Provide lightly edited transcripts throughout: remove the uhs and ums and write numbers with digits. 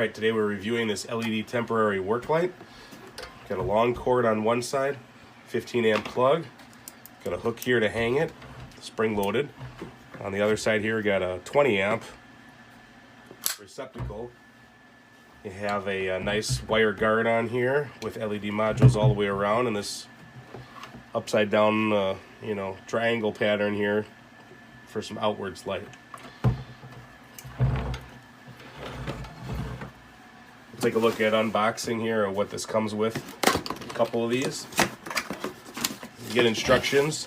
Alright, today we're reviewing this LED temporary work light. Got a long cord on one side, 15 amp plug. Got a hook here to hang it, spring loaded. On the other side here, we got a 20 amp receptacle. You have a nice wire guard on here with LED modules all the way around, and this upside down, triangle pattern here for some outwards light. Take a look at unboxing here of what this comes with. A couple of these. You get instructions.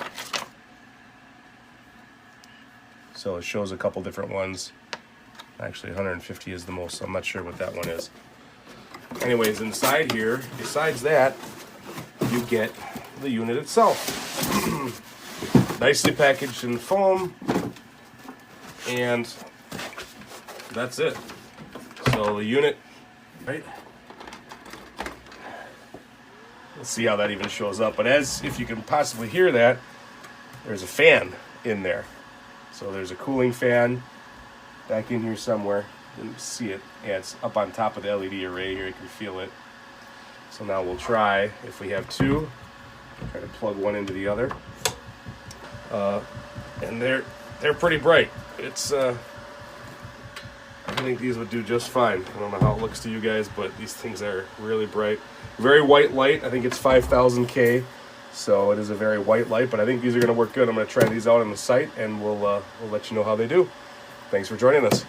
So it shows a couple different ones. Actually 150 is the most, so I'm not sure what that one is. Anyways, inside here, besides that, you get the unit itself. Nicely packaged in foam. And that's it. So the unit, right? Let's see how that even shows up. But as if you can possibly hear that, there's a fan in there. So there's a cooling fan back in here somewhere. Didn't see it. Yeah, it's up on top of the LED array here. You can feel it. So now we'll try, if we have two, try to plug one into the other. And they're pretty bright. It's I think these would do just fine. I don't know how it looks to you guys, but these things are really bright. Very white light. I think it's 5000 K, so it is a very white light, but I think these are going to work good. I'm going to try these out on the site, and we'll let you know how they do. Thanks for joining us.